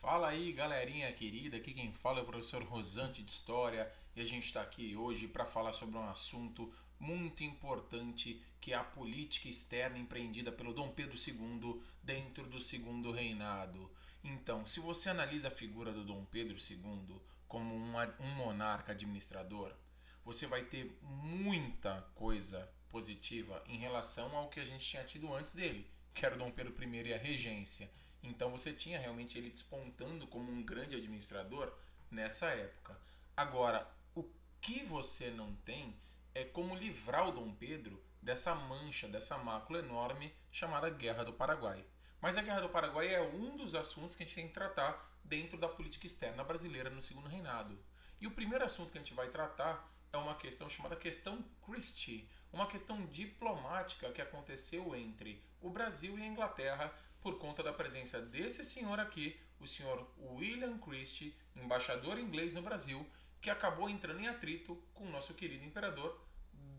Fala aí, galerinha querida, aqui quem fala é o professor Rosante de História e a gente está aqui hoje para falar sobre um assunto muito importante que é a política externa empreendida pelo Dom Pedro II dentro do Segundo Reinado. Então, se você analisa a figura do Dom Pedro II como um monarca administrador, você vai ter muita coisa positiva em relação ao que a gente tinha tido antes dele, que era o Dom Pedro I e a regência. Então você tinha realmente ele despontando como um grande administrador nessa época. Agora, o que você não tem é como livrar o Dom Pedro dessa mancha, dessa mácula enorme chamada Guerra do Paraguai. Mas a Guerra do Paraguai é um dos assuntos que a gente tem que tratar dentro da política externa brasileira no Segundo Reinado. E o primeiro assunto que a gente vai tratar é uma questão chamada questão Christie, uma questão diplomática que aconteceu entre o Brasil e a Inglaterra por conta da presença desse senhor aqui, o senhor William Christie, embaixador inglês no Brasil, que acabou entrando em atrito com o nosso querido imperador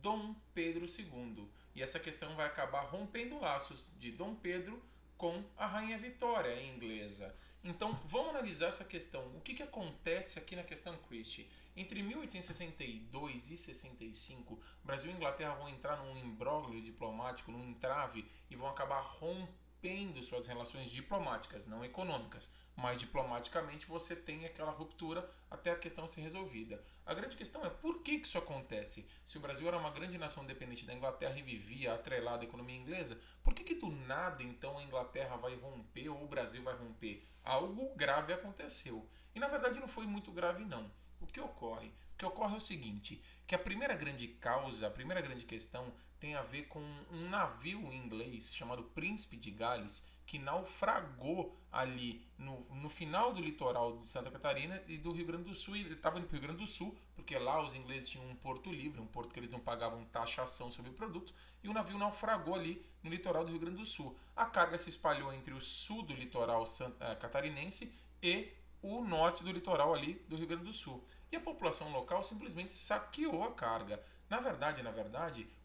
Dom Pedro II. E essa questão vai acabar rompendo laços de Dom Pedro com a Rainha Vitória inglesa. Então vamos analisar essa questão. O que acontece aqui na questão Christie? Entre 1862 e 65, Brasil e Inglaterra vão entrar num imbróglio diplomático, num entrave, e vão acabar rompendo suas relações diplomáticas, não econômicas, mas diplomaticamente você tem aquela ruptura até a questão ser resolvida. A grande questão é por que isso acontece? Se o Brasil era uma grande nação dependente da Inglaterra e vivia atrelado à economia inglesa, por que do nada então a Inglaterra vai romper ou o Brasil vai romper? Algo grave aconteceu. E na verdade não foi muito grave não. O que ocorre? O que ocorre é o seguinte, que a primeira grande causa, a primeira grande questão tem a ver com um navio inglês chamado Príncipe de Gales, que naufragou ali no final do litoral de Santa Catarina e do Rio Grande do Sul. Ele estava indo para o Rio Grande do Sul, porque lá os ingleses tinham um porto livre, um porto que eles não pagavam taxação sobre o produto, e o navio naufragou ali no litoral do Rio Grande do Sul. A carga se espalhou entre o sul do litoral catarinense e o norte do litoral ali do Rio Grande do Sul. E a população local simplesmente saqueou a carga. Na verdade,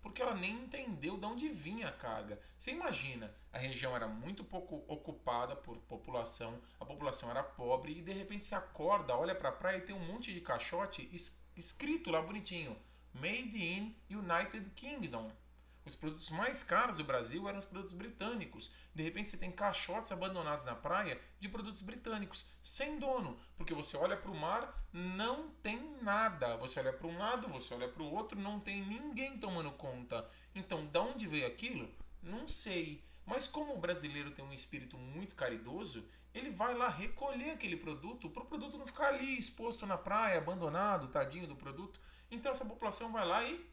porque ela nem entendeu de onde vinha a carga. Você imagina, a região era muito pouco ocupada por população, a população era pobre e de repente se acorda, olha para a praia e tem um monte de caixote escrito lá bonitinho, Made in United Kingdom. Os produtos mais caros do Brasil eram os produtos britânicos. De repente você tem caixotes abandonados na praia de produtos britânicos, sem dono. Porque você olha para o mar, não tem nada. Você olha para um lado, você olha para o outro, não tem ninguém tomando conta. Então, de onde veio aquilo? Não sei. Mas como o brasileiro tem um espírito muito caridoso, ele vai lá recolher aquele produto para o produto não ficar ali exposto na praia, abandonado, tadinho do produto. Então essa população vai lá e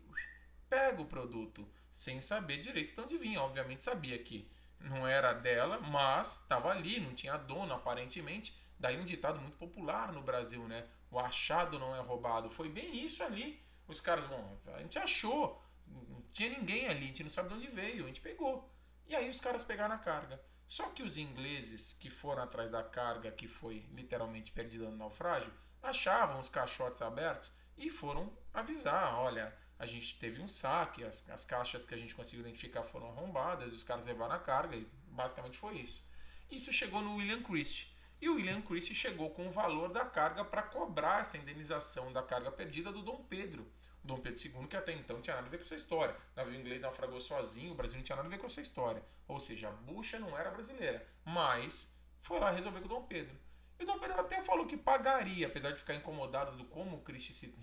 pega o produto sem saber direito de onde vinha. Obviamente sabia que não era dela, mas estava ali, não tinha dono aparentemente. Daí um ditado muito popular no Brasil, né? O achado não é roubado. Foi bem isso ali. Os caras, bom, a gente achou, não tinha ninguém ali, a gente não sabe de onde veio, a gente pegou. E aí os caras pegaram a carga. Só que os ingleses que foram atrás da carga que foi literalmente perdida no naufrágio, achavam os caixotes abertos e foram avisar, olha, a gente teve um saque, as caixas que a gente conseguiu identificar foram arrombadas e os caras levaram a carga e basicamente foi isso. Isso chegou no William Christie. E o William Christie chegou com o valor da carga para cobrar essa indenização da carga perdida do Dom Pedro. O Dom Pedro II, que até então não tinha nada a ver com essa história. O navio inglês naufragou sozinho, o Brasil não tinha nada a ver com essa história. Ou seja, a bucha não era brasileira, mas foi lá resolver com o Dom Pedro. E o Dom Pedro até falou que pagaria, apesar de ficar incomodado do como o Christie se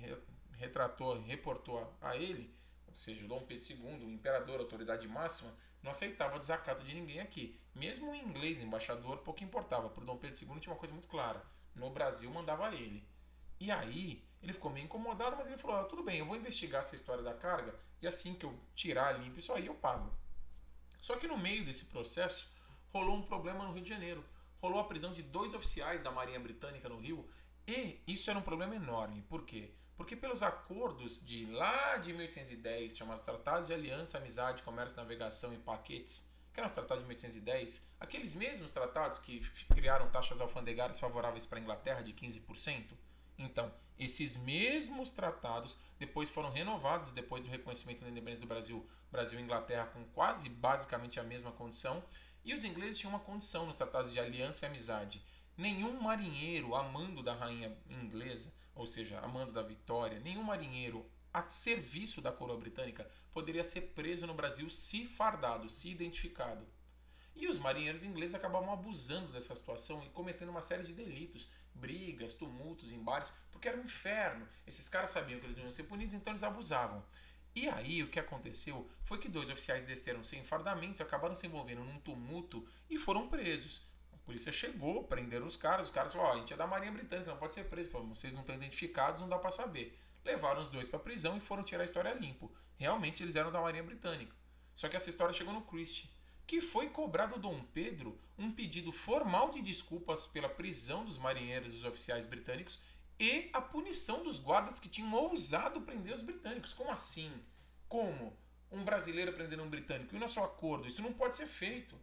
retratou, reportou a ele, ou seja, o Dom Pedro II, o imperador, a autoridade máxima, não aceitava desacato de ninguém aqui. Mesmo o inglês, embaixador, pouco importava. Para o Dom Pedro II tinha uma coisa muito clara. No Brasil mandava ele. E aí, ele ficou meio incomodado, mas ele falou, ah, tudo bem, eu vou investigar essa história da carga e assim que eu tirar limpo isso aí, eu pago. Só que no meio desse processo, rolou um problema no Rio de Janeiro. Rolou a prisão de dois oficiais da Marinha Britânica no Rio. E isso era um problema enorme. Por quê? Porque pelos acordos de lá de 1810, chamados Tratados de Aliança, Amizade, Comércio, Navegação e Paquetes, que eram os tratados de 1810, aqueles mesmos tratados que criaram taxas alfandegárias favoráveis para a Inglaterra de 15%, então, esses mesmos tratados depois foram renovados depois do reconhecimento da independência do Brasil, Brasil e Inglaterra com quase basicamente a mesma condição, e os ingleses tinham uma condição nos tratados de aliança e amizade, Nenhum marinheiro a mando da rainha inglesa, ou seja, a mando da Vitória, nenhum marinheiro a serviço da coroa britânica poderia ser preso no Brasil se fardado, se identificado. E os marinheiros ingleses acabavam abusando dessa situação e cometendo uma série de delitos, brigas, tumultos em bares, porque era um inferno. Esses caras sabiam que eles não iam ser punidos, então eles abusavam. E aí o que aconteceu foi que dois oficiais desceram sem fardamento, acabaram se envolvendo num tumulto e foram presos. A polícia chegou, prenderam os caras falaram, a gente é da Marinha Britânica, não pode ser preso. Falaram, vocês não estão identificados, não dá para saber. Levaram os dois para prisão e foram tirar a história limpo. Realmente eles eram da Marinha Britânica. Só que essa história chegou no Christie, que foi cobrar do Dom Pedro um pedido formal de desculpas pela prisão dos marinheiros e dos oficiais britânicos e a punição dos guardas que tinham ousado prender os britânicos. Como assim? Como um brasileiro prender um britânico? E o nosso acordo? Isso não pode ser feito.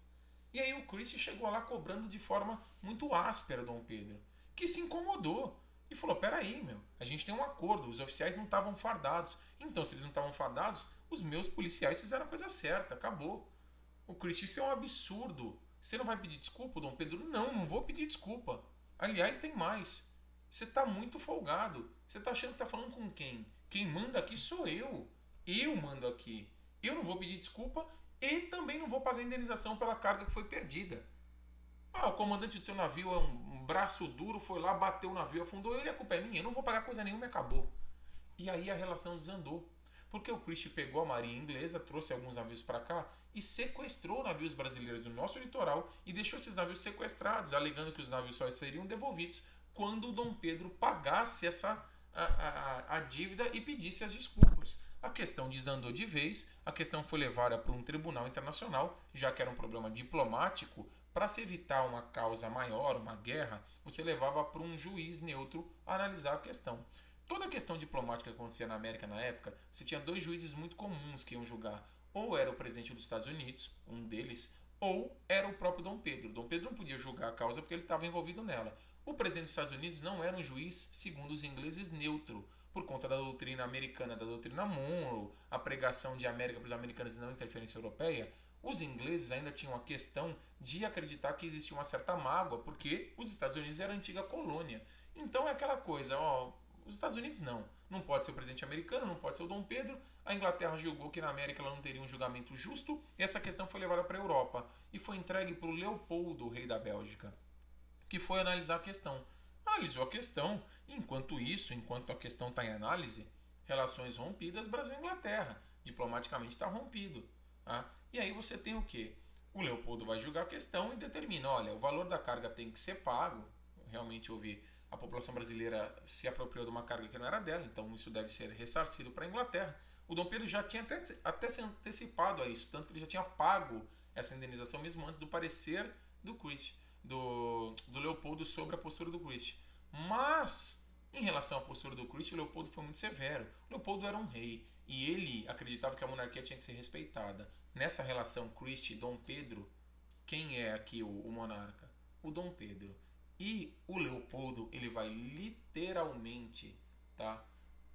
E aí o Christie chegou lá cobrando de forma muito áspera Dom Pedro, que se incomodou e falou, peraí, a gente tem um acordo, os oficiais não estavam fardados. Então, se eles não estavam fardados, os meus policiais fizeram a coisa certa, acabou. O Christie, isso é um absurdo. Você não vai pedir desculpa, Dom Pedro? Não, não vou pedir desculpa. Aliás, tem mais. Você está muito folgado. Você está achando que está falando com quem? Quem manda aqui sou eu. Eu mando aqui. Eu não vou pedir desculpa e também não vou pagar indenização pela carga que foi perdida. O comandante do seu navio é um braço duro, foi lá, bateu o navio, afundou ele, a culpa é minha. Eu não vou pagar coisa nenhuma e acabou. E aí a relação desandou. Porque o Christie pegou a marinha inglesa, trouxe alguns navios para cá e sequestrou navios brasileiros do nosso litoral e deixou esses navios sequestrados, alegando que os navios só seriam devolvidos quando o Dom Pedro pagasse a dívida e pedisse as desculpas. A questão desandou de vez, a questão foi levada para um tribunal internacional, já que era um problema diplomático. Para se evitar uma causa maior, uma guerra, você levava para um juiz neutro a analisar a questão. Toda a questão diplomática que acontecia na América na época, você tinha dois juízes muito comuns que iam julgar. Ou era o presidente dos Estados Unidos, um deles, ou era o próprio Dom Pedro. Dom Pedro não podia julgar a causa porque ele estava envolvido nela. O presidente dos Estados Unidos não era um juiz, segundo os ingleses, neutro, por conta da doutrina americana, da doutrina Monroe, a pregação de América para os americanos e não interferência europeia. Os ingleses ainda tinham a questão de acreditar que existia uma certa mágoa, porque os Estados Unidos era a antiga colônia. Então é aquela coisa, os Estados Unidos não pode ser o presidente americano, não pode ser o Dom Pedro. A Inglaterra julgou que na América ela não teria um julgamento justo e essa questão foi levada para a Europa e foi entregue para o Leopoldo, o rei da Bélgica, que foi analisar a questão. Analisou a questão, enquanto a questão está em análise, relações rompidas Brasil e Inglaterra, diplomaticamente está rompido. Tá? E aí você tem o quê? O Leopoldo vai julgar a questão e determina, olha, o valor da carga tem que ser pago. Realmente houve, a população brasileira se apropriou de uma carga que não era dela, então isso deve ser ressarcido para a Inglaterra. O Dom Pedro já tinha até se antecipado a isso, tanto que ele já tinha pago essa indenização mesmo antes do parecer do Christie, do Leopoldo sobre a postura do Christie. Mas, em relação à postura do Christie, o Leopoldo foi muito severo. O Leopoldo era um rei e ele acreditava que a monarquia tinha que ser respeitada. Nessa relação Christie e Dom Pedro, quem é aqui o monarca? O Dom Pedro. E o Leopoldo, ele vai literalmente, tá,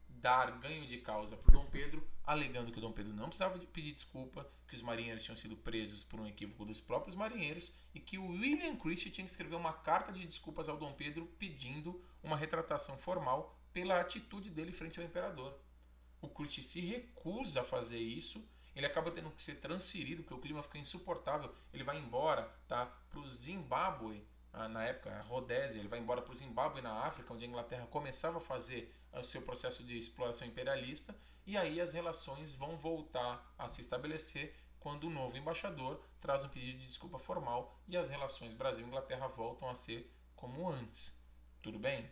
dar ganho de causa para o Dom Pedro, alegando que o Dom Pedro não precisava de pedir desculpa, que os marinheiros tinham sido presos por um equívoco dos próprios marinheiros e que o William Christie tinha que escrever uma carta de desculpas ao Dom Pedro pedindo uma retratação formal pela atitude dele frente ao imperador. O Christie se recusa a fazer isso, ele acaba tendo que ser transferido porque o clima fica insuportável, ele vai embora, tá, para o Zimbábue, na época, a Rodésia, ele vai embora para o Zimbábue, na África, onde a Inglaterra começava a fazer o seu processo de exploração imperialista, e aí as relações vão voltar a se estabelecer quando o novo embaixador traz um pedido de desculpa formal e as relações Brasil e Inglaterra voltam a ser como antes. Tudo bem?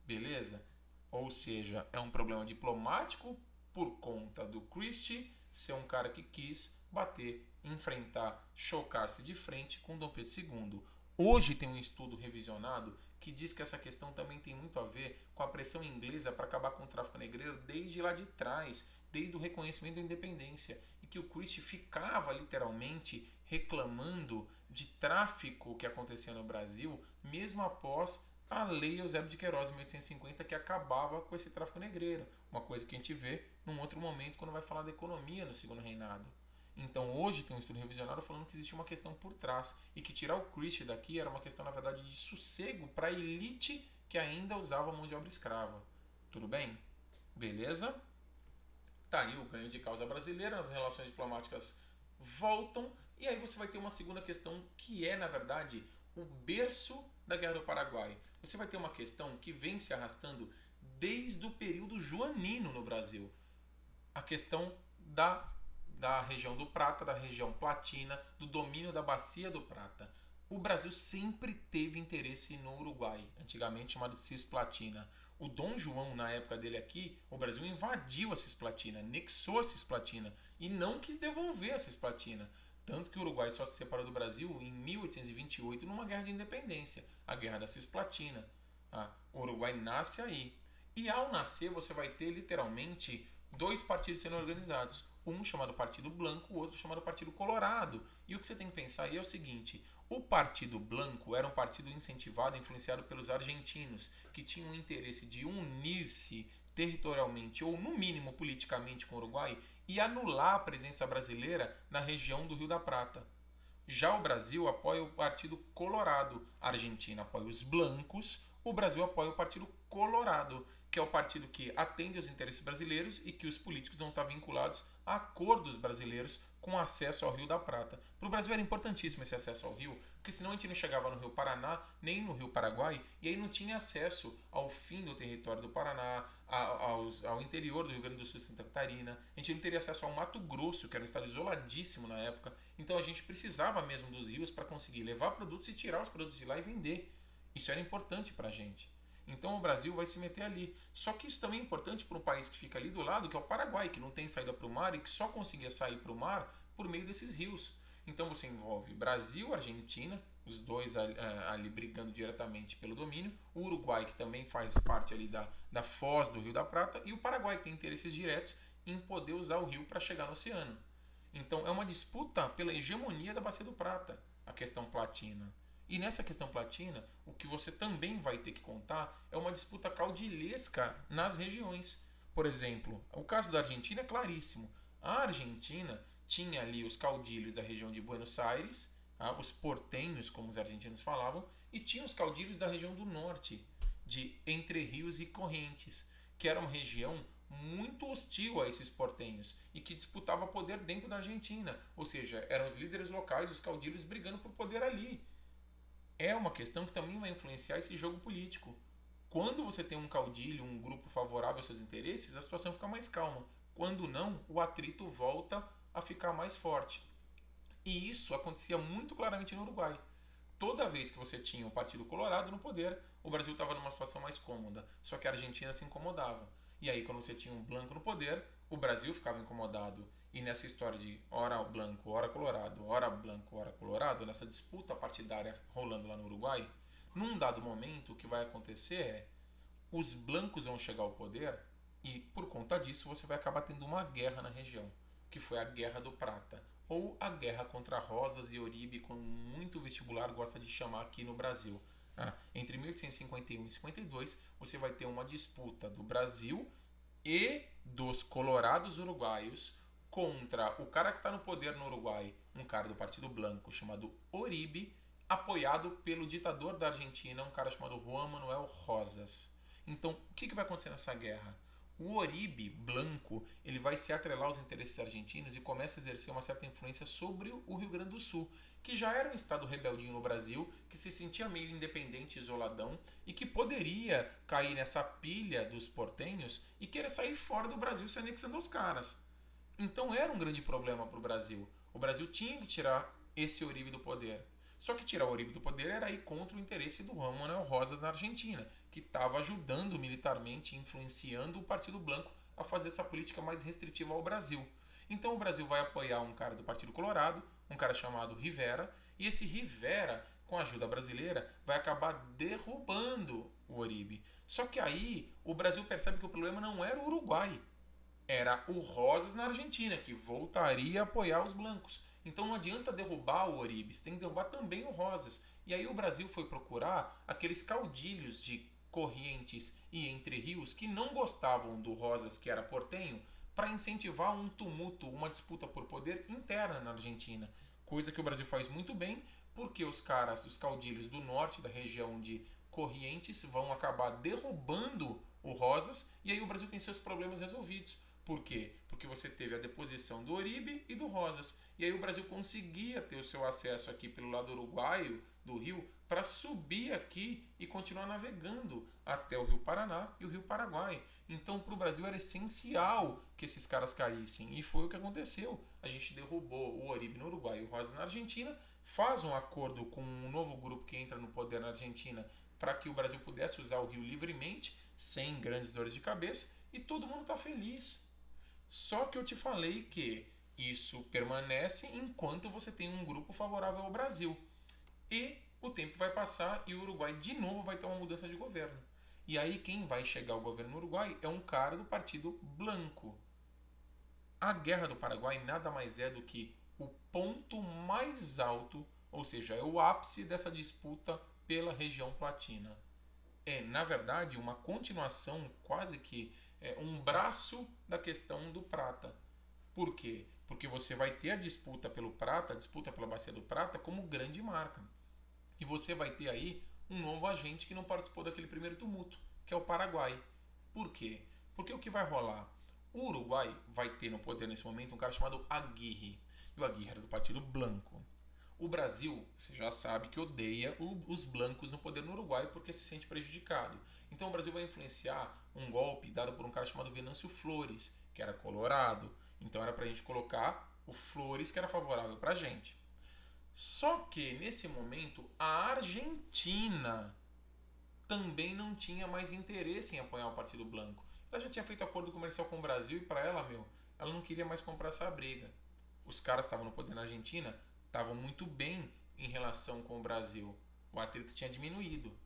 Beleza? Ou seja, é um problema diplomático por conta do Christie ser um cara que quis bater, enfrentar, chocar-se de frente com Dom Pedro II. Hoje tem um estudo revisionado que diz que essa questão também tem muito a ver com a pressão inglesa para acabar com o tráfico negreiro desde lá de trás, desde o reconhecimento da independência, e que o Christie ficava literalmente reclamando de tráfico que acontecia no Brasil, mesmo após a Lei Eusébio de Queiroz, em 1850, que acabava com esse tráfico negreiro, uma coisa que a gente vê num outro momento quando vai falar da economia no Segundo Reinado. Então hoje tem um estudo revisionado falando que existe uma questão por trás e que tirar o Christie daqui era uma questão, na verdade, de sossego para a elite que ainda usava mão de obra escrava. Tudo bem? Beleza? Tá aí o ganho de causa brasileira, as relações diplomáticas voltam, e aí você vai ter uma segunda questão que é, na verdade, o berço da Guerra do Paraguai. Você vai ter uma questão que vem se arrastando desde o período joanino no Brasil. A questão da região do Prata, da região platina, do domínio da bacia do Prata. O Brasil sempre teve interesse no Uruguai, antigamente chamado Cisplatina. O Dom João, na época dele aqui, o Brasil invadiu a Cisplatina, anexou a Cisplatina e não quis devolver a Cisplatina. Tanto que o Uruguai só se separou do Brasil em 1828 numa guerra de independência, a Guerra da Cisplatina. O Uruguai nasce aí. E ao nascer você vai ter literalmente dois partidos sendo organizados. Um chamado Partido Blanco, o outro chamado Partido Colorado. E o que você tem que pensar aí é o seguinte: o Partido Blanco era um partido incentivado e influenciado pelos argentinos, que tinham o interesse de unir-se territorialmente ou, no mínimo, politicamente com o Uruguai e anular a presença brasileira na região do Rio da Prata. Já o Brasil apoia o Partido Colorado, a Argentina apoia os blancos, o Brasil apoia o Partido Colorado, que é o partido que atende aos interesses brasileiros e que os políticos vão estar vinculados a acordos brasileiros com acesso ao Rio da Prata. Para o Brasil era importantíssimo esse acesso ao rio, porque senão a gente não chegava no Rio Paraná, nem no Rio Paraguai, e aí não tinha acesso ao fim do território do Paraná, ao interior do Rio Grande do Sul e Santa Catarina. A gente não teria acesso ao Mato Grosso, que era um estado isoladíssimo na época. Então a gente precisava mesmo dos rios para conseguir levar produtos e tirar os produtos de lá e vender. Isso era importante para a gente. Então o Brasil vai se meter ali. Só que isso também é importante para um país que fica ali do lado, que é o Paraguai, que não tem saída para o mar e que só conseguia sair para o mar por meio desses rios. Então você envolve Brasil, Argentina, os dois ali brigando diretamente pelo domínio, o Uruguai, que também faz parte ali da foz do Rio da Prata, e o Paraguai, que tem interesses diretos em poder usar o rio para chegar no oceano. Então é uma disputa pela hegemonia da Bacia do Prata, a questão platina. E nessa questão platina, o que você também vai ter que contar é uma disputa caudilhesca nas regiões. Por exemplo, o caso da Argentina é claríssimo. A Argentina tinha ali os caudilhos da região de Buenos Aires, os portenhos, como os argentinos falavam, e tinha os caudilhos da região do norte, de Entre Rios e Correntes, que era uma região muito hostil a esses portenhos e que disputava poder dentro da Argentina. Ou seja, eram os líderes locais, os caudilhos brigando por poder ali. É uma questão que também vai influenciar esse jogo político. Quando você tem um caudilho, um grupo favorável aos seus interesses, a situação fica mais calma. Quando não, o atrito volta a ficar mais forte. E isso acontecia muito claramente no Uruguai. Toda vez que você tinha o Partido Colorado no poder, o Brasil estava numa situação mais cômoda. Só que a Argentina se incomodava. E aí, quando você tinha um Blanco no poder, o Brasil ficava incomodado. E nessa história de hora Blanco, hora Colorado, hora Blanco, hora Colorado, nessa disputa partidária rolando lá no Uruguai, num dado momento o que vai acontecer é os blancos vão chegar ao poder e por conta disso você vai acabar tendo uma guerra na região, que foi a Guerra do Prata, ou a guerra contra Rosas e Oribe, como muito vestibular gosta de chamar aqui no Brasil. Entre 1851 e 52 você vai ter uma disputa do Brasil e dos colorados uruguaios contra o cara que está no poder no Uruguai, um cara do Partido Blanco chamado Oribe, apoiado pelo ditador da Argentina, um cara chamado Juan Manuel Rosas. Então, o que vai acontecer nessa guerra? O Oribe Blanco ele vai se atrelar aos interesses argentinos e começa a exercer uma certa influência sobre o Rio Grande do Sul, que já era um estado rebeldinho no Brasil, que se sentia meio independente, isoladão, e que poderia cair nessa pilha dos portenhos e querer sair fora do Brasil se anexando aos caras. Então era um grande problema para o Brasil. O Brasil tinha que tirar esse Oribe do poder. Só que tirar o Oribe do poder era ir contra o interesse do Juan Manuel Rosas na Argentina, que estava ajudando militarmente, influenciando o Partido Blanco a fazer essa política mais restritiva ao Brasil. Então o Brasil vai apoiar um cara do Partido Colorado, um cara chamado Rivera, e esse Rivera, com a ajuda brasileira, vai acabar derrubando o Oribe. Só que aí o Brasil percebe que o problema não era o Uruguai, era o Rosas na Argentina, que voltaria a apoiar os blancos. Então não adianta derrubar o Oribe, você tem que derrubar também o Rosas. E aí o Brasil foi procurar aqueles caudilhos de Corrientes e Entre Rios que não gostavam do Rosas, que era portenho, para incentivar um tumulto, uma disputa por poder interna na Argentina. Coisa que o Brasil faz muito bem, porque os caras, os caudilhos do norte, da região de Corrientes, vão acabar derrubando o Rosas e aí o Brasil tem seus problemas resolvidos. Por quê? Porque você teve a deposição do Uribe e do Rosas. E aí o Brasil conseguia ter o seu acesso aqui pelo lado uruguaio do rio para subir aqui e continuar navegando até o Rio Paraná e o Rio Paraguai. Então para o Brasil era essencial que esses caras caíssem. E foi o que aconteceu. A gente derrubou o Uribe no Uruguai e o Rosas na Argentina, faz um acordo com um novo grupo que entra no poder na Argentina para que o Brasil pudesse usar o rio livremente, sem grandes dores de cabeça, e todo mundo está feliz. Só que eu te falei que isso permanece enquanto você tem um grupo favorável ao Brasil. E o tempo vai passar e o Uruguai de novo vai ter uma mudança de governo. E aí quem vai chegar ao governo no Uruguai é um cara do Partido Blanco. A Guerra do Paraguai nada mais é do que o ponto mais alto, ou seja, é o ápice dessa disputa pela região platina. É, na verdade, uma continuação, quase que um braço da questão do prata. Por quê? Porque você vai ter a disputa pelo prata, a disputa pela bacia do prata como grande marca. E você vai ter aí um novo agente que não participou daquele primeiro tumulto, que é o Paraguai. Por quê? Porque o que vai rolar? O Uruguai vai ter no poder nesse momento um cara chamado Aguirre. E o Aguirre era do Partido Blanco. O Brasil, você já sabe que odeia os blancos no poder no Uruguai porque se sente prejudicado. Então o Brasil vai influenciar um golpe dado por um cara chamado Venâncio Flores, que era colorado. Então era pra gente colocar o Flores, que era favorável pra gente. Só que nesse momento a Argentina também não tinha mais interesse em apoiar o Partido Blanco. Ela já tinha feito acordo comercial com o Brasil e para ela, ela não queria mais comprar essa briga. Os caras estavam no poder na Argentina, estavam muito bem em relação com o Brasil. O atrito tinha diminuído.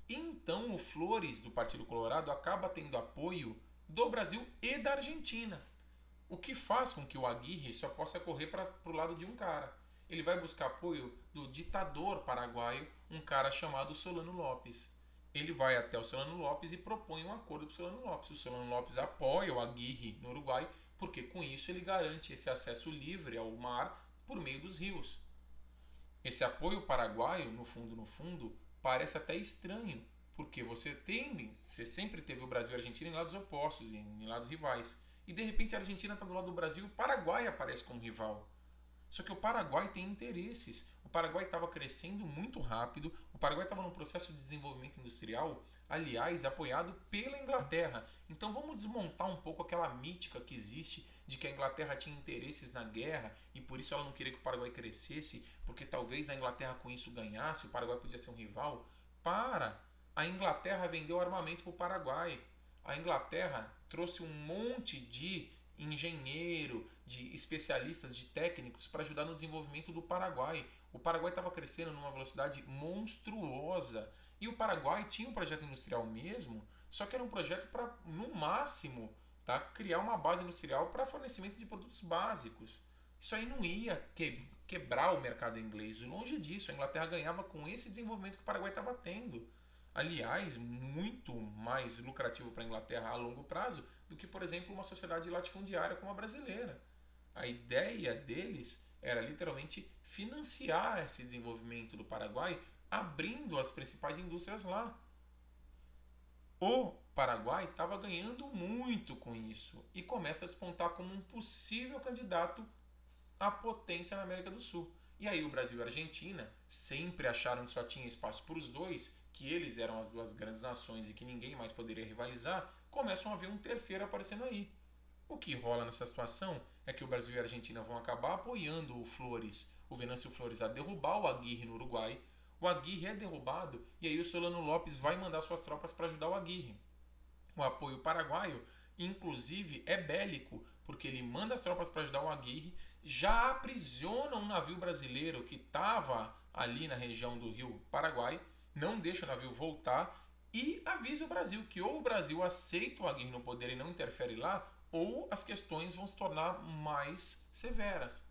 Então o Flores, do Partido Colorado, acaba tendo apoio do Brasil e da Argentina. O que faz com que o Aguirre só possa correr para o lado de um cara. Ele vai buscar apoio do ditador paraguaio, um cara chamado Solano Lopes. Ele vai até o Solano Lopes e propõe um acordo para o Solano Lopes. O Solano Lopes apoia o Aguirre no Uruguai, porque com isso ele garante esse acesso livre ao mar por meio dos rios. Esse apoio paraguaio, no fundo, parece até estranho, porque você sempre teve o Brasil e a Argentina em lados opostos, em lados rivais. E de repente a Argentina está do lado do Brasil e o Paraguai aparece como rival. Só que o Paraguai tem interesses. O Paraguai estava crescendo muito rápido, o Paraguai estava num processo de desenvolvimento industrial, aliás, apoiado pela Inglaterra. Então vamos desmontar um pouco aquela mítica que existe de que a Inglaterra tinha interesses na guerra e por isso ela não queria que o Paraguai crescesse, porque talvez a Inglaterra com isso ganhasse, o Paraguai podia ser um rival. A Inglaterra vendeu armamento para o Paraguai. A Inglaterra trouxe um monte de engenheiro, de especialistas, de técnicos para ajudar no desenvolvimento do Paraguai. O Paraguai estava crescendo numa velocidade monstruosa e o Paraguai tinha um projeto industrial mesmo, só que era um projeto para, no máximo, tá, criar uma base industrial para fornecimento de produtos básicos. Isso aí não ia quebrar o mercado inglês, longe disso. A Inglaterra ganhava com esse desenvolvimento que o Paraguai estava tendo. Aliás, muito mais lucrativo para a Inglaterra a longo prazo do que, por exemplo, uma sociedade latifundiária como a brasileira. A ideia deles era literalmente financiar esse desenvolvimento do Paraguai, abrindo as principais indústrias lá. O Paraguai estava ganhando muito com isso e começa a despontar como um possível candidato à potência na América do Sul. E aí o Brasil e a Argentina sempre acharam que só tinha espaço para os dois, que eles eram as duas grandes nações e que ninguém mais poderia rivalizar, começam a ver um terceiro aparecendo aí. O que rola nessa situação é que o Brasil e a Argentina vão acabar apoiando o Flores, o Venâncio Flores, a derrubar o Aguirre no Uruguai. O Aguirre é derrubado e aí o Solano Lopes vai mandar suas tropas para ajudar o Aguirre. O apoio paraguaio, inclusive, é bélico, porque ele manda as tropas para ajudar o Aguirre, já aprisiona um navio brasileiro que estava ali na região do Rio Paraguai, não deixa o navio voltar e avisa o Brasil que ou o Brasil aceita o Aguirre no poder e não interfere lá, ou as questões vão se tornar mais severas.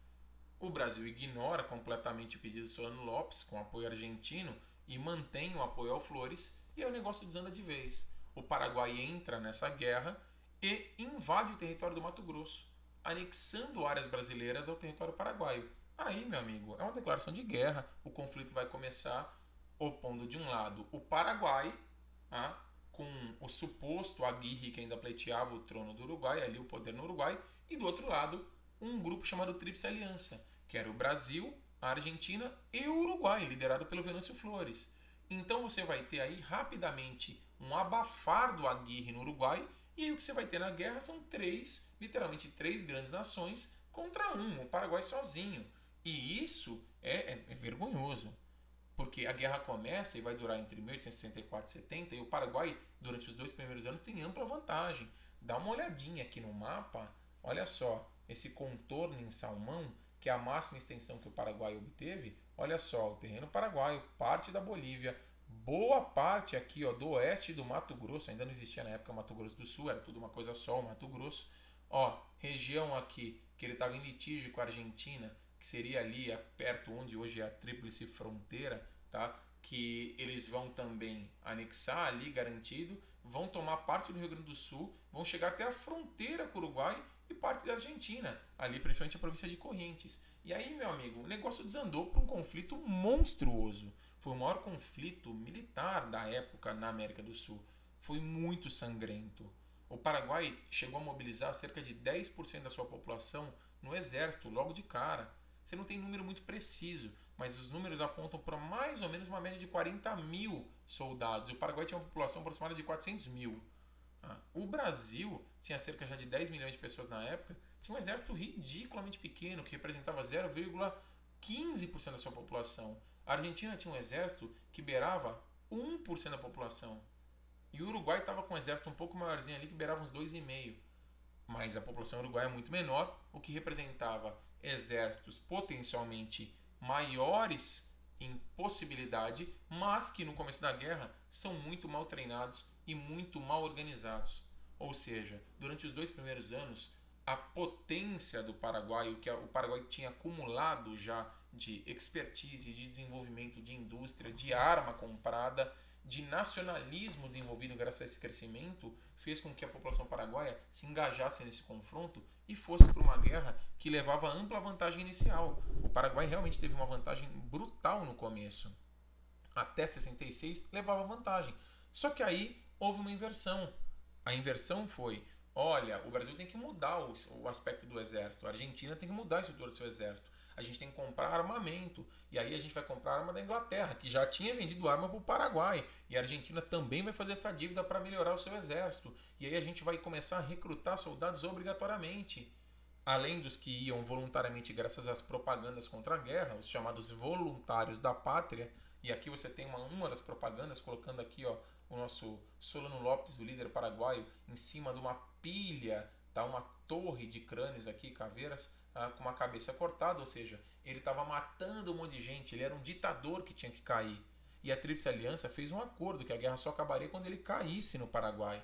O Brasil ignora completamente o pedido de Solano Lopes, com apoio argentino, e mantém o apoio ao Flores, e aí o negócio desanda de vez. O Paraguai entra nessa guerra e invade o território do Mato Grosso, anexando áreas brasileiras ao território paraguaio. Aí, meu amigo, é uma declaração de guerra. O conflito vai começar opondo de um lado o Paraguai, ah, com o suposto Aguirre que ainda pleiteava o trono do Uruguai, ali o poder no Uruguai, e do outro lado um grupo chamado Tríplice Aliança, que era o Brasil, a Argentina e o Uruguai, liderado pelo Venâncio Flores. Então você vai ter aí rapidamente um abafar do Aguirre no Uruguai, e aí o que você vai ter na guerra são literalmente três grandes nações contra um, o Paraguai sozinho. E isso é vergonhoso, porque a guerra começa e vai durar entre 1864 e 70, e o Paraguai, durante os 2 primeiros anos, tem ampla vantagem. Dá uma olhadinha aqui no mapa, olha só, esse contorno em salmão, que é a máxima extensão que o Paraguai obteve. Olha só, o terreno paraguaio, parte da Bolívia, boa parte aqui ó, do oeste do Mato Grosso, ainda não existia na época Mato Grosso do Sul, era tudo uma coisa só, o Mato Grosso. Ó, região aqui que ele estava em litígio com a Argentina, que seria ali perto onde hoje é a Tríplice Fronteira, tá? Que eles vão também anexar ali, garantido, vão tomar parte do Rio Grande do Sul, vão chegar até a fronteira com o Uruguai e parte da Argentina, ali principalmente a província de Corrientes. E aí, meu amigo, o negócio desandou para um conflito monstruoso. Foi o maior conflito militar da época na América do Sul. Foi muito sangrento. O Paraguai chegou a mobilizar cerca de 10% da sua população no exército, logo de cara. Você não tem número muito preciso, mas os números apontam para mais ou menos uma média de 40 mil soldados. O Paraguai tinha uma população aproximada de 400 mil. O Brasil tinha cerca já de 10 milhões de pessoas na época, tinha um exército ridiculamente pequeno, que representava 0,15% da sua população. A Argentina tinha um exército que beirava 1% da população. E o Uruguai estava com um exército um pouco maiorzinho ali, que beirava uns 2,5%. Mas a população uruguaia é muito menor, o que representava exércitos potencialmente maiores em possibilidade, mas que no começo da guerra são muito mal treinados e muito mal organizados. Ou seja, durante os 2 primeiros anos, a potência do Paraguai, o que o Paraguai tinha acumulado já de expertise, de desenvolvimento de indústria, de arma comprada, de nacionalismo desenvolvido graças a esse crescimento, fez com que a população paraguaia se engajasse nesse confronto e fosse para uma guerra que levava ampla vantagem inicial. O Paraguai realmente teve uma vantagem brutal no começo. Até 66 levava vantagem. Só que aí houve uma inversão. A inversão foi: olha, o Brasil tem que mudar o aspecto do exército, a Argentina tem que mudar a estrutura do seu exército. A gente tem que comprar armamento. E aí a gente vai comprar arma da Inglaterra, que já tinha vendido arma para o Paraguai. E a Argentina também vai fazer essa dívida para melhorar o seu exército. E aí a gente vai começar a recrutar soldados obrigatoriamente. Além dos que iam voluntariamente graças às propagandas contra a guerra, os chamados voluntários da pátria. E aqui você tem uma das propagandas, colocando aqui ó, o nosso Solano Lopes, o líder paraguaio, em cima de uma pilha, tá? Uma torre de crânios aqui, caveiras, com uma cabeça cortada, ou seja, ele estava matando um monte de gente, ele era um ditador que tinha que cair. E a Tríplice Aliança fez um acordo que a guerra só acabaria quando ele caísse no Paraguai.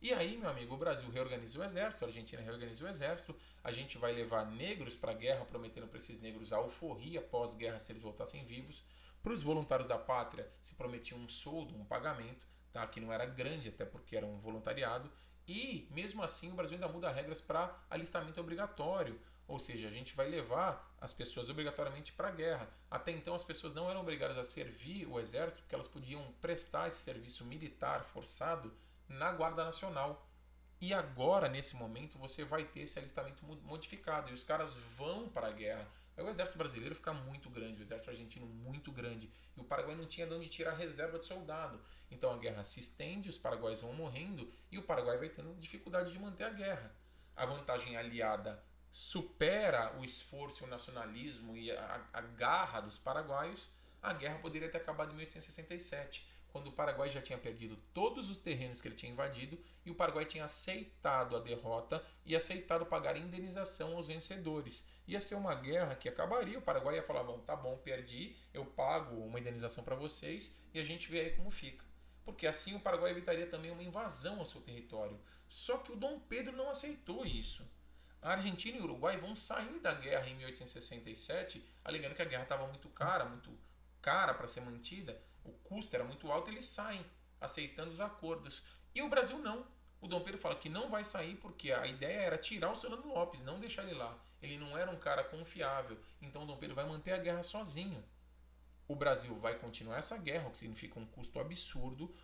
E aí, meu amigo, o Brasil reorganiza o exército, a Argentina reorganiza o exército, a gente vai levar negros para a guerra, prometendo para esses negros a alforria pós-guerra se eles voltassem vivos. Para os voluntários da pátria se prometia um soldo, um pagamento, tá? Que não era grande, até porque era um voluntariado. E, mesmo assim, o Brasil ainda muda regras para alistamento obrigatório. Ou seja, a gente vai levar as pessoas obrigatoriamente para a guerra. Até então, as pessoas não eram obrigadas a servir o exército, porque elas podiam prestar esse serviço militar forçado na Guarda Nacional. E agora, nesse momento, você vai ter esse alistamento modificado e os caras vão para a guerra. Aí o exército brasileiro fica muito grande, o exército argentino muito grande. E o Paraguai não tinha de onde tirar reserva de soldado. Então a guerra se estende, os paraguaios vão morrendo e o Paraguai vai tendo dificuldade de manter a guerra. A vantagem aliada supera o esforço, o nacionalismo e a garra dos paraguaios. A guerra poderia ter acabado em 1867, quando o Paraguai já tinha perdido todos os terrenos que ele tinha invadido e o Paraguai tinha aceitado a derrota e aceitado pagar indenização aos vencedores. Ia ser uma guerra que acabaria, o Paraguai ia falar: bom, tá bom, perdi, eu pago uma indenização para vocês e a gente vê aí como fica. Porque assim o Paraguai evitaria também uma invasão ao seu território. Só que o Dom Pedro não aceitou isso. A Argentina e o Uruguai vão sair da guerra em 1867, alegando que a guerra estava muito cara para ser mantida, o custo era muito alto, eles saem aceitando os acordos. E o Brasil não. O Dom Pedro fala que não vai sair porque a ideia era tirar o Solano Lopes, não deixar ele lá. Ele não era um cara confiável, então o Dom Pedro vai manter a guerra sozinho. O Brasil vai continuar essa guerra, o que significa um custo absurdo.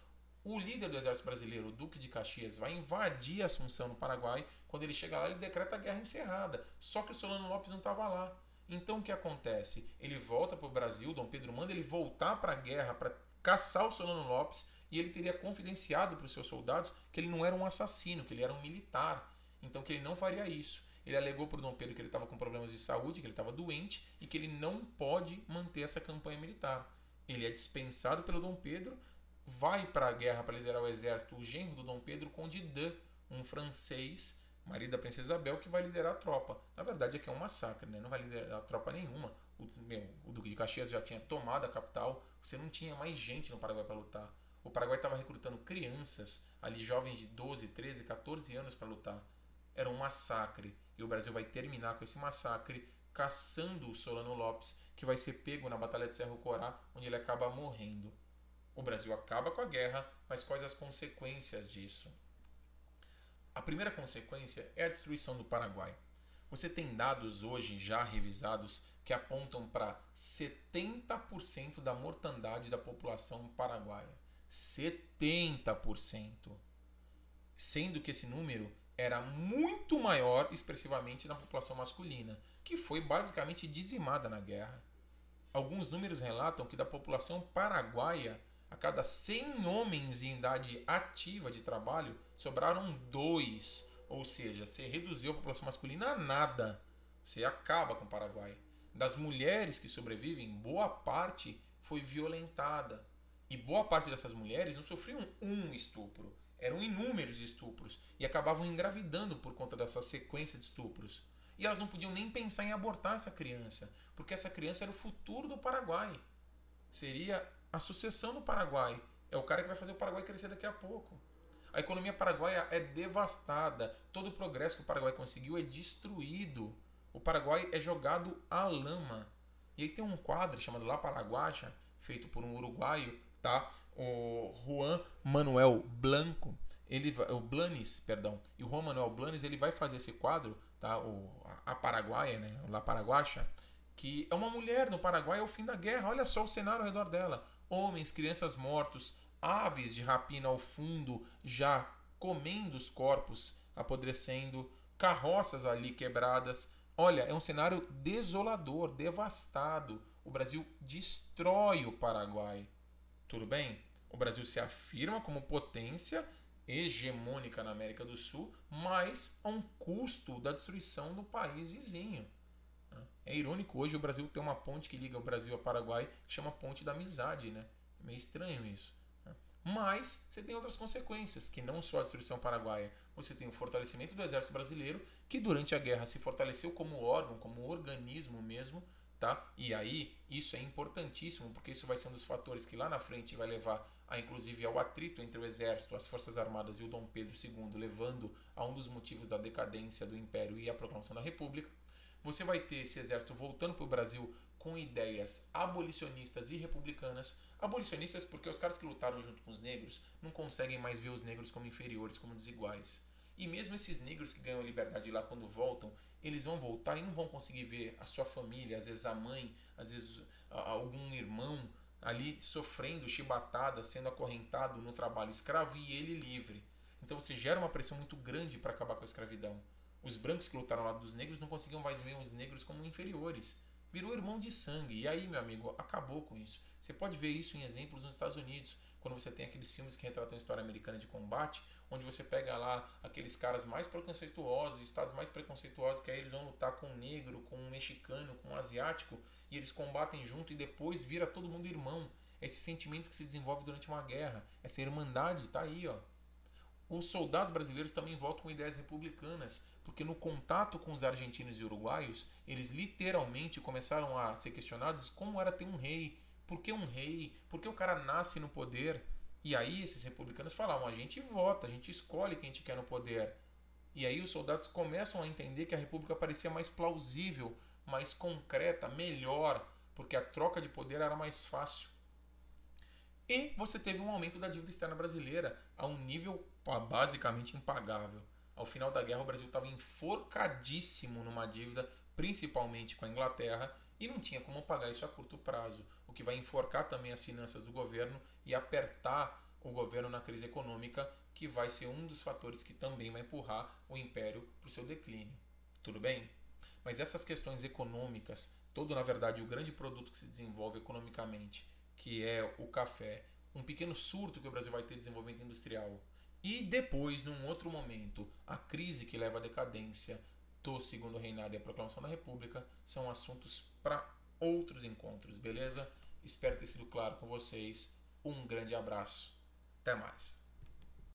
O líder do exército brasileiro, o Duque de Caxias, vai invadir Assunção no Paraguai. Quando ele chega lá, ele decreta a guerra encerrada. Só que o Solano Lopes não estava lá. Então o que acontece? Ele volta para o Brasil, Dom Pedro manda ele voltar para a guerra para caçar o Solano Lopes e ele teria confidenciado para os seus soldados que ele não era um assassino, que ele era um militar. Então que ele não faria isso. Ele alegou para o Dom Pedro que ele estava com problemas de saúde, que ele estava doente e que ele não pode manter essa campanha militar. Ele é dispensado pelo Dom Pedro, vai para a guerra para liderar o exército, o genro do Dom Pedro, Conde d'Eu, um francês, marido da princesa Isabel, que vai liderar a tropa. Na verdade é que é um massacre, né? Não vai liderar a tropa nenhuma. O Duque de Caxias já tinha tomado a capital, você não tinha mais gente no Paraguai para lutar. O Paraguai estava recrutando crianças, ali jovens de 12, 13, 14 anos para lutar. Era um massacre. E o Brasil vai terminar com esse massacre caçando o Solano Lopes, que vai ser pego na Batalha de Cerro Corá, onde ele acaba morrendo. O Brasil acaba com a guerra, mas quais as consequências disso? A primeira consequência é a destruição do Paraguai. Você tem dados hoje já revisados que apontam para 70% da mortandade da população paraguaia. 70%. Sendo que esse número era muito maior expressivamente na população masculina, que foi basicamente dizimada na guerra. Alguns números relatam que da população paraguaia, a cada 100 homens em idade ativa de trabalho, sobraram 2. Ou seja, você reduziu a população masculina a nada. Você acaba com o Paraguai. Das mulheres que sobrevivem, boa parte foi violentada. E boa parte dessas mulheres não sofriam um estupro. Eram inúmeros estupros. E acabavam engravidando por conta dessa sequência de estupros. E elas não podiam nem pensar em abortar essa criança. Porque essa criança era o futuro do Paraguai. Seria a sucessão do Paraguai. É o cara que vai fazer o Paraguai crescer daqui a pouco. A economia paraguaia é devastada. Todo o progresso que o Paraguai conseguiu é destruído. O Paraguai é jogado à lama. E aí tem um quadro chamado La Paraguacha, feito por um uruguaio, tá? O Juan Manuel Blanco, o Blanes, perdão. E o Juan Manuel Blanes, ele vai fazer esse quadro, tá? A Paraguaia, né? O La Paraguacha, que é uma mulher no Paraguai ao fim da guerra. Olha só o cenário ao redor dela. Homens, crianças mortos, aves de rapina ao fundo já comendo os corpos, apodrecendo, carroças ali quebradas. Olha, é um cenário desolador, devastado. O Brasil destrói o Paraguai. Tudo bem? O Brasil se afirma como potência hegemônica na América do Sul, mas a um custo da destruição do país vizinho. É irônico, hoje o Brasil tem uma ponte que liga o Brasil ao Paraguai, que chama Ponte da Amizade, né? É meio estranho isso. Mas você tem outras consequências, que não só a destruição paraguaia. Você tem o fortalecimento do exército brasileiro, que durante a guerra se fortaleceu como órgão, como organismo mesmo, tá? E aí isso é importantíssimo, porque isso vai ser um dos fatores que lá na frente vai levar a, inclusive, ao atrito entre o exército, as forças armadas e o Dom Pedro II, levando a um dos motivos da decadência do Império e a proclamação da República. Você vai ter esse exército voltando para o Brasil com ideias abolicionistas e republicanas. Abolicionistas porque os caras que lutaram junto com os negros não conseguem mais ver os negros como inferiores, como desiguais. E mesmo esses negros que ganham a liberdade lá quando voltam, eles vão voltar e não vão conseguir ver a sua família, às vezes a mãe, às vezes algum irmão ali sofrendo chibatada, sendo acorrentado no trabalho escravo e ele livre. Então você gera uma pressão muito grande para acabar com a escravidão. Os brancos que lutaram ao lado dos negros não conseguiam mais ver os negros como inferiores. Virou irmão de sangue. E aí, meu amigo, acabou com isso. Você pode ver isso em exemplos nos Estados Unidos, quando você tem aqueles filmes que retratam a história americana de combate, onde você pega lá aqueles caras mais preconceituosos, estados mais preconceituosos, que aí eles vão lutar com um negro, com um mexicano, com um asiático, e eles combatem junto e depois vira todo mundo irmão. Esse sentimento que se desenvolve durante uma guerra, essa irmandade, tá aí, ó. Os soldados brasileiros também voltam com ideias republicanas, porque no contato com os argentinos e uruguaios, eles literalmente começaram a ser questionados como era ter um rei, por que um rei, por que o cara nasce no poder. E aí esses republicanos falavam, a gente vota, a gente escolhe quem a gente quer no poder. E aí os soldados começam a entender que a república parecia mais plausível, mais concreta, melhor, porque a troca de poder era mais fácil. E você teve um aumento da dívida externa brasileira a um nível basicamente impagável. Ao final da guerra, o Brasil estava enforcadíssimo numa dívida, principalmente com a Inglaterra, e não tinha como pagar isso a curto prazo, o que vai enforcar também as finanças do governo e apertar o governo na crise econômica, que vai ser um dos fatores que também vai empurrar o império para o seu declínio. Tudo bem? Mas essas questões econômicas, todo na verdade o grande produto que se desenvolve economicamente, que é o café, um pequeno surto que o Brasil vai ter de desenvolvimento industrial, e depois, num outro momento, a crise que leva à decadência do segundo reinado e a proclamação da República, são assuntos para outros encontros, beleza? Espero ter sido claro com vocês. Um grande abraço. Até mais.